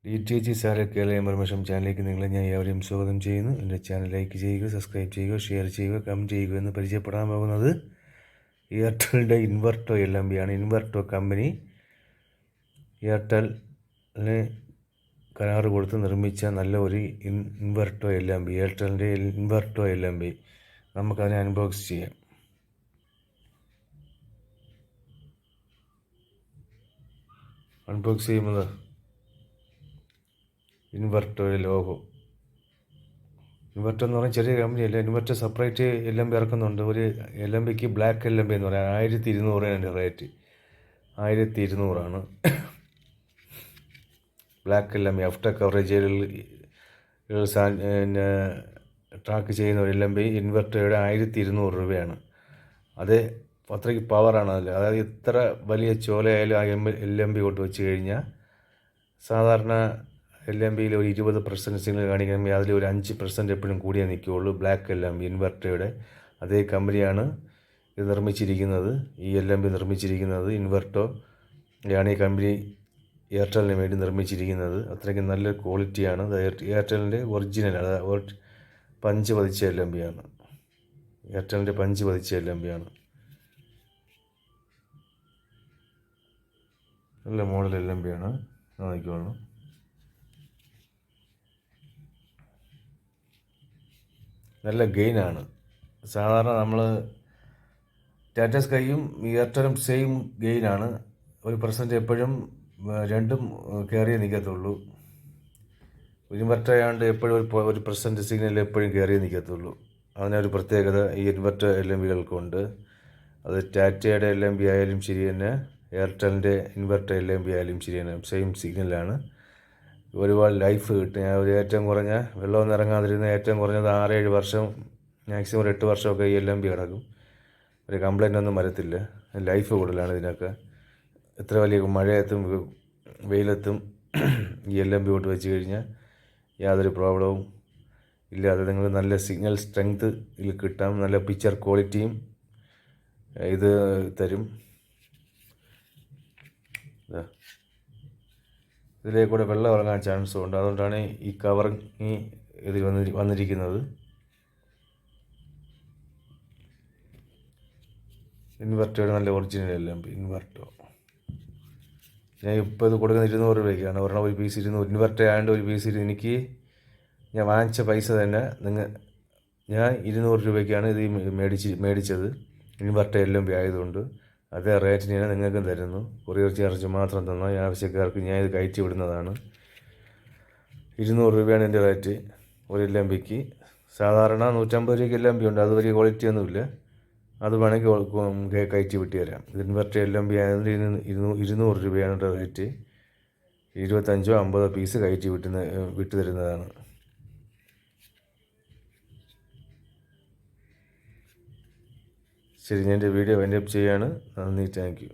DTH സാറെ Kerala information ചാനലിലേക്ക് നിങ്ങളെ ഞാൻ ഏവരെയും സ്വാഗതം ചെയ്യുന്നു. എൻ്റെ ചാനൽ ലൈക്ക് ചെയ്യുക, സബ്സ്ക്രൈബ് ചെയ്യുക, ഷെയർ ചെയ്യുക, കമൻറ്റ് ചെയ്യുക എന്ന് പരിചയപ്പെടാൻ പോകുന്നത് എയർടെലിൻ്റെ ഇൻവെർട്ടോ LMB ആണ്. ഇൻവെർട്ടോ കമ്പനി എയർടെലിന് കരാറ് കൊടുത്ത് നിർമ്മിച്ച നല്ല ഒരു ഇൻവെർട്ടോ LMB, എയർടെലിൻ്റെ ഇൻവെർട്ടോ LMB നമുക്കതിനെ അൺബോക്സ് ചെയ്യാം. അൺബോക്സ് ചെയ്യുന്നത് ഇൻവെർട്ടോയുടെ ലോഗോ. ഇൻവെർട്ടർ എന്ന് പറഞ്ഞാൽ ചെറിയ കമ്പനിയല്ല. ഇൻവെർട്ടർ സെപ്പറേറ്റ് LMB ഇറക്കുന്നുണ്ട്. ഒരു LMBക്ക് ബ്ലാക്ക് LMB എന്ന് പറയാം. 1200 അതിൻ്റെ rate. 1200 black LMB. After coverage പിന്നെ ട്രാക്ക് ചെയ്യുന്ന ഒരു LMB ഇൻവെർട്ടറുടെ 1200 രൂപയാണ്. അത് അത്രയ്ക്ക് പവറാണ് അതിൽ. അതായത് എത്ര വലിയ ചോലയായാലും ആ LMB കൊണ്ട് വെച്ച് കഴിഞ്ഞാൽ സാധാരണ LMBയിൽ ഒരു 20% സിഗ്നൽ കാണിക്കണമെങ്കിൽ അതിൽ ഒരു 5% എപ്പോഴും കൂടിയേ നിൽക്കുകയുള്ളൂ. ബ്ലാക്ക് LMB ഇൻവെർട്ടറുടെ അതേ കമ്പനിയാണ് ഇത് നിർമ്മിച്ചിരിക്കുന്നത്. ഈ LMB നിർമ്മിച്ചിരിക്കുന്നത് ഇൻവെർട്ടോ ആണ്. ഈ കമ്പനി എയർടെലിന് വേണ്ടി നിർമ്മിച്ചിരിക്കുന്നത്. അത്രയ്ക്ക് നല്ല ക്വാളിറ്റിയാണ്. എയർടെലിൻ്റെ ഒറിജിനൽ, അതായത് പഞ്ച് പതിച്ച LMB ആണ്. എയർടെലിൻ്റെ പഞ്ച് പതിച്ച LMB ആണ്. നല്ല മോഡൽ LMB ആണ്. നോക്കിക്കോളൂ. നല്ല ഗെയിനാണ്. സാധാരണ നമ്മൾ ടാറ്റ സ്കൈയും എയർടെലും സെയിം ഗെയിനാണ്. 1% എപ്പോഴും രണ്ടും കയറിയേ നിൽക്കത്തുള്ളൂ. ഇൻവെർട്ടർ ആയതുകൊണ്ട് എപ്പോഴും 1% സിഗ്നൽ എപ്പോഴും കയറിയേ നിൽക്കത്തുള്ളൂ. അതിനൊരു പ്രത്യേകത ഈ ഇൻവെർട്ടർ LMBകൾക്കുണ്ട്. അത് ടാറ്റയുടെ LMB ആയാലും ശരി തന്നെ, എയർടെലിൻ്റെ ഇൻവെർട്ടർ LMB ആയാലും ശരി തന്നെ സെയിം സിഗ്നലാണ്. ഒരുപാട് ലൈഫ് കിട്ടും. ഒരു ഏറ്റവും കുറഞ്ഞ വെള്ളമൊന്നും ഇറങ്ങാതിരുന്ന ഏറ്റവും കുറഞ്ഞത് 6-7 വർഷം, മാക്സിമം ഒരു 8 വർഷമൊക്കെ ഈ LMB കിടക്കും. ഒരു കംപ്ലൈൻ്റ് ഒന്നും വരത്തില്ല. ലൈഫ് കൂടുതലാണ് ഇതിനൊക്കെ. എത്ര വലിയ മഴയത്തും വെയിലത്തും ഈ LMB കൊണ്ട് വെച്ച് കഴിഞ്ഞാൽ യാതൊരു പ്രോബ്ലവും ഇല്ലാതെ നിങ്ങൾ നല്ല സിഗ്നൽ സ്ട്രെങ്ത് ഇതിൽ കിട്ടാം. നല്ല പിക്ചർ ക്വാളിറ്റിയും ഇത് തരും. ഇതിലേക്കൂടെ വെള്ളം ഇറങ്ങാൻ ചാൻസും ഉണ്ട്. അതുകൊണ്ടാണ് ഈ കവറിങ് ഇതിൽ വന്നിരിക്കുന്നത്. ഇൻവെർട്ടോയുടെ നല്ല ഒറിജിനൽ LMB ഇൻവെർട്ടോ. ഞാൻ ഇപ്പോൾ ഇത് കൊടുക്കുന്നത് 200 രൂപയ്ക്കാണ്. ഒരെണ്ണം ഒരു പീസ് 200. ഇൻവെർട്ടർ ആയതുകൊണ്ട് ഒരു പീസ് എനിക്ക് ഞാൻ വാങ്ങിച്ച പൈസ തന്നെ ഞാൻ 200 രൂപയ്ക്കാണ് ഇത് മേടിച്ചത്. ഇൻവെർട്ടർ LMB ആയതുകൊണ്ട് അതേ റേറ്റിന് ഞാൻ നിങ്ങൾക്കും തരുന്നു. കൊറിയർ ചാർജ് മാത്രം തന്നാൽ ആവശ്യക്കാർക്ക് ഞാൻ ഇത് കയറ്റി വിടുന്നതാണ്. 200 രൂപയാണ് എൻ്റെ റേറ്റ് ഒരു LMBക്ക്. സാധാരണ 150 രൂപയ്ക്ക് LMB ഉണ്ട്. അത് വലിയ ക്വാളിറ്റിയൊന്നുമില്ല. അത് വേണമെങ്കിൽ കയറ്റി വിട്ട് തരാം. ഇത് ഇൻവെർട്ടർ LMB ആയതുകൊണ്ട് 200 രൂപയാണ് റേറ്റ്. 25-50 പീസ് കയറ്റി വിട്ട് തരുന്നതാണ്. ശരി, ഞാൻ എൻ്റെ വീഡിയോ വൈൻഡപ്പ് ചെയ്യാണ്. നന്ദി, താങ്ക് യു.